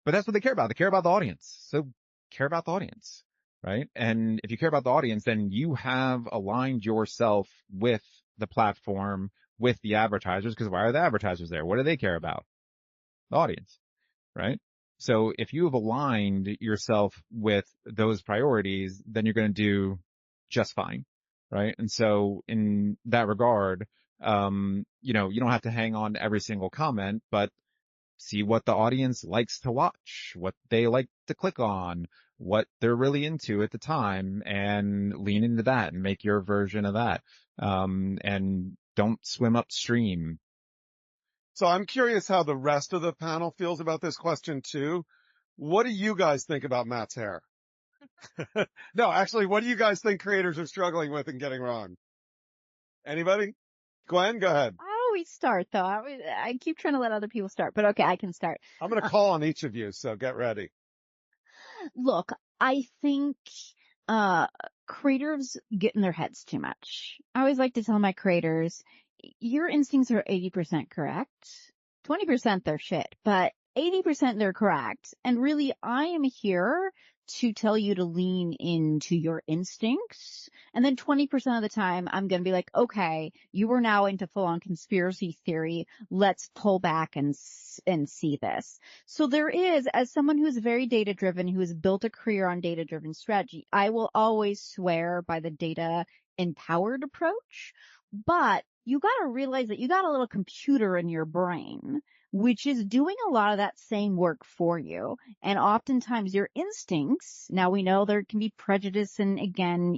that's what they care about. They care about the audience. So care about the audience, right? And if you care about the audience, then you have aligned yourself with the platform, with the advertisers, because why are the advertisers there? What do they care about? The audience, right? So if you have aligned yourself with those priorities, then you're going to do just fine, right? And so in that regard, you don't have to hang on to every single comment, but see what the audience likes to watch, what they like to click on, what they're really into at the time, and lean into that and make your version of that. And don't swim upstream. So I'm curious how the rest of the panel feels about this question too. What do you guys think about Matt's hair? No, actually, what do you guys think creators are struggling with and getting wrong? Anybody? Gwen, go ahead. I always start though. I keep trying to let other people start, but okay, I can start. I'm going to call on each of you, so get ready. Look, I think creators get in their heads too much. I always like to tell my creators, your instincts are 80% correct. 20% they're shit, but 80% they're correct. And really, I am here to tell you to lean into your instincts. And then 20% of the time, I'm going to be like, okay, you are now into full on conspiracy theory. Let's pull back and see this. So there is, as someone who's very data driven, who has built a career on data driven strategy, I will always swear by the data empowered approach. But you got to realize that you got a little computer in your brain, which is doing a lot of that same work for you. And oftentimes your instincts, now we know there can be prejudice and again,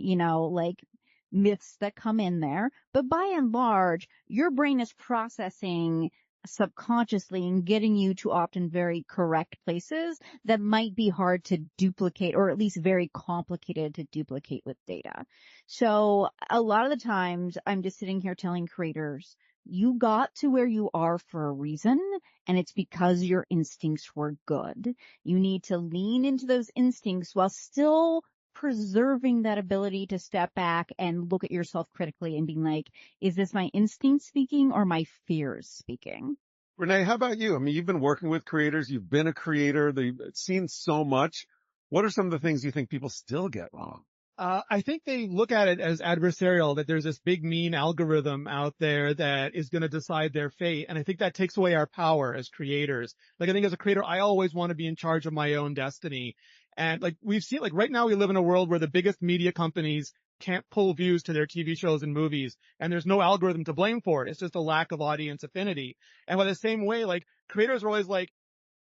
like myths that come in there, but by and large, your brain is processing subconsciously and getting you to often very correct places that might be hard to duplicate or at least very complicated to duplicate with data. So a lot of the times I'm just sitting here telling creators, you got to where you are for a reason, and it's because your instincts were good. You need to lean into those instincts while still preserving that ability to step back and look at yourself critically and being like, is this my instinct speaking or my fears speaking? Renee, how about you? I mean, you've been working with creators. You've been a creator. You've seen so much. What are some of the things you think people still get wrong? I think they look at it as adversarial, that there's this big mean algorithm out there that is going to decide their fate. And I think that takes away our power as creators. Like, I think as a creator, I always want to be in charge of my own destiny. And like we've seen, like right now we live in a world where the biggest media companies can't pull views to their TV shows and movies, and there's no algorithm to blame for it. It's just a lack of audience affinity. And by the same way, like creators are always like,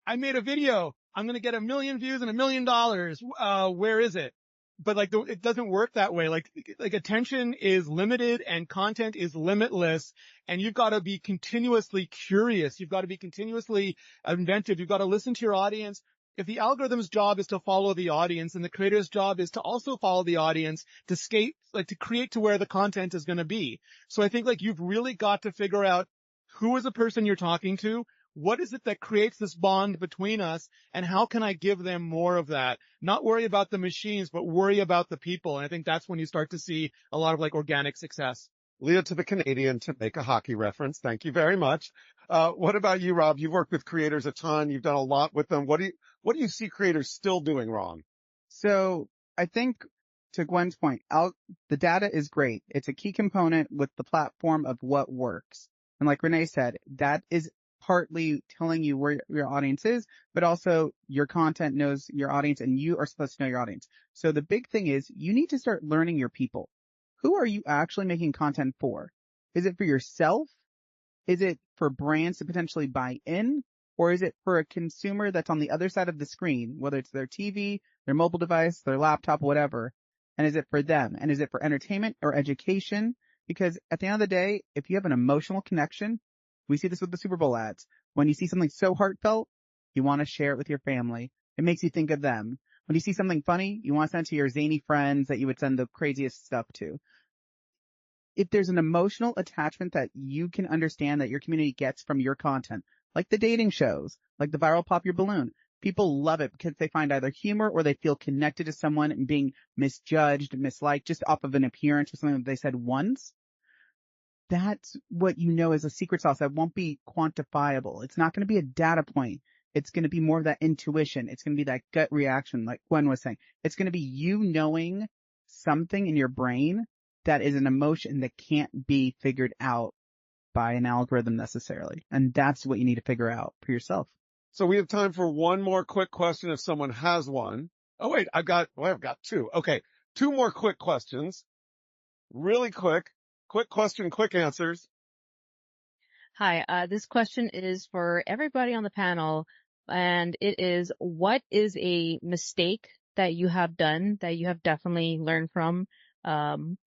I made a video, I'm going to get 1 million views and $1 million. Where is it? But like, it doesn't work that way. Like attention is limited and content is limitless, and you've got to be continuously curious. You've got to be continuously inventive. You've got to listen to your audience. If the algorithm's job is to follow the audience, and the creator's job is to also follow the audience to create to where the content is going to be. So I think like you've really got to figure out who is the person you're talking to. What is it that creates this bond between us, and how can I give them more of that? Not worry about the machines, but worry about the people. And I think that's when you start to see a lot of like organic success. Leah to the Canadian to make a hockey reference. Thank you very much. What about you, Rob? You've worked with creators a ton. You've done a lot with them. What do you see creators still doing wrong? So I think to Gwen's point, the data is great. It's a key component with the platform of what works. And like Renee said, that is partly telling you where your audience is, but also your content knows your audience and you are supposed to know your audience. So the big thing is you need to start learning your people. Who are you actually making content for? Is it for yourself? Is it for brands to potentially buy in? Or is it for a consumer that's on the other side of the screen, whether it's their TV, their mobile device, their laptop, whatever? And is it for them? And is it for entertainment or education? Because at the end of the day, if you have an emotional connection, we see this with the Super Bowl ads. When you see something so heartfelt, you want to share it with your family. It makes you think of them. When you see something funny, you want to send it to your zany friends that you would send the craziest stuff to. If there's an emotional attachment that you can understand that your community gets from your content, like the dating shows, like the viral Pop Your Balloon. People love it because they find either humor or they feel connected to someone and being misjudged, misliked just off of an appearance or something that they said once. That's what you know is a secret sauce that won't be quantifiable. It's not going to be a data point. It's going to be more of that intuition. It's going to be that gut reaction, like Gwen was saying. It's going to be you knowing something in your brain that is an emotion that can't be figured out by an algorithm necessarily. And that's what you need to figure out for yourself. So we have time for one more quick question if someone has one. Oh wait, I've got two. Okay. Two more quick questions. Really quick. Quick question, quick answers. Hi, this question is for everybody on the panel, and it is, what is a mistake that you have done that you have definitely learned from?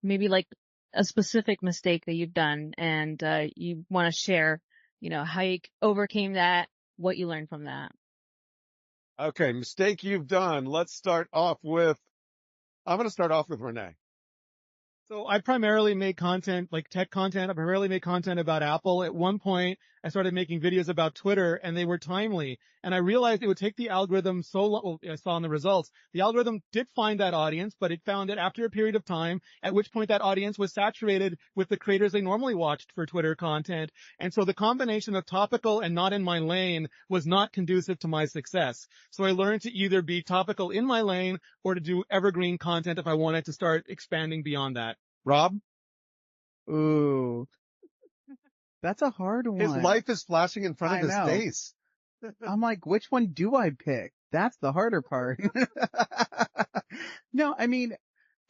Maybe like a specific mistake that you've done, and you want to share, how you overcame that, what you learned from that. Okay. Mistake you've done. Let's start off with, I'm going to start off with Renee. So I primarily make content, like tech content. I primarily make content about Apple. At one point, I started making videos about Twitter, and they were timely. And I realized it would take the algorithm so long. Well, I saw in the results, the algorithm did find that audience, but it found it after a period of time, at which point that audience was saturated with the creators they normally watched for Twitter content. And so the combination of topical and not in my lane was not conducive to my success. So I learned to either be topical in my lane or to do evergreen content if I wanted to start expanding beyond that. Rob? Ooh, that's a hard one. His life is flashing in front of his face. I'm like, which one do I pick? That's the harder part. No, I mean,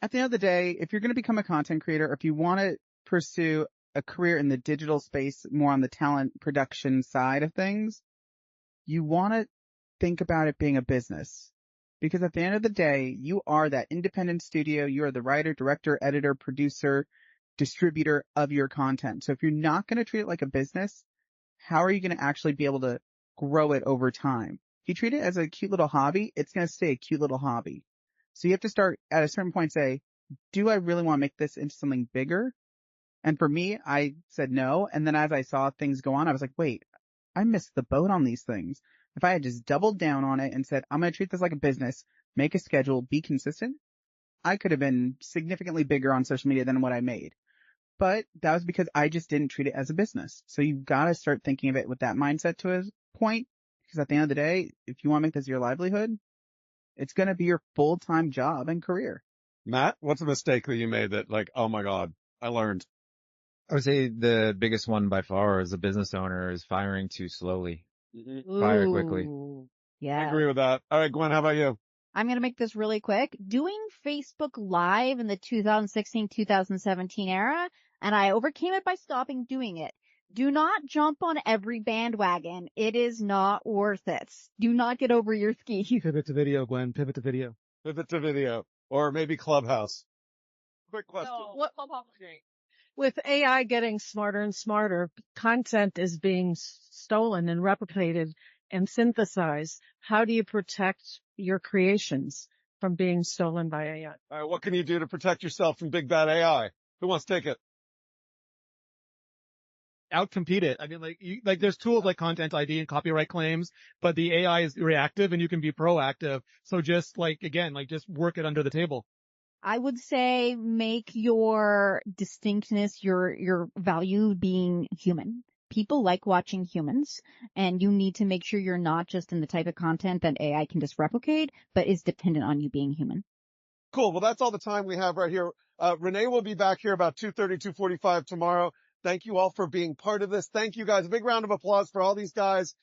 at the end of the day, if you're going to become a content creator, or if you want to pursue a career in the digital space, more on the talent production side of things, you want to think about it being a business. Because at the end of the day, you are that independent studio. You are the writer, director, editor, producer, distributor of your content. So if you're not going to treat it like a business, how are you going to actually be able to grow it over time? If you treat it as a cute little hobby, it's going to stay a cute little hobby. So you have to start at a certain point, say, do I really want to make this into something bigger? And for me, I said no. And then as I saw things go on, I was like, wait, I missed the boat on these things. If I had just doubled down on it and said, I'm going to treat this like a business, make a schedule, be consistent, I could have been significantly bigger on social media than what I made. But that was because I just didn't treat it as a business. So you've got to start thinking of it with that mindset to a point. Because at the end of the day, if you want to make this your livelihood, it's going to be your full-time job and career. Matt, what's a mistake that you made that, like, oh my God, I learned? I would say the biggest one by far as a business owner is firing too slowly. Fire quickly. Ooh, I yeah. agree with that. All right, Gwen, how about you? I'm going to make this really quick. Doing Facebook Live in the 2016-2017 era, and I overcame it by stopping doing it. Do not jump on every bandwagon. It is not worth it. Do not get over your skis. Pivot to video, Gwen. Pivot to video. Pivot to video. Or maybe Clubhouse. Quick question. With AI getting smarter and smarter, content is being stolen and replicated and synthesized. How do you protect your creations from being stolen by AI? All right, what can you do to protect yourself from big bad AI? Who wants to take it? Outcompete it. I mean, there's tools like Content ID and copyright claims, but the AI is reactive and you can be proactive. So just just work it under the table. I would say make your distinctness, your value being human. People like watching humans, and you need to make sure you're not just in the type of content that AI can just replicate, but is dependent on you being human. Cool. Well, that's all the time we have right here. Renee will be back here about 2:30, 2:45 tomorrow. Thank you all for being part of this. Thank you guys. A big round of applause for all these guys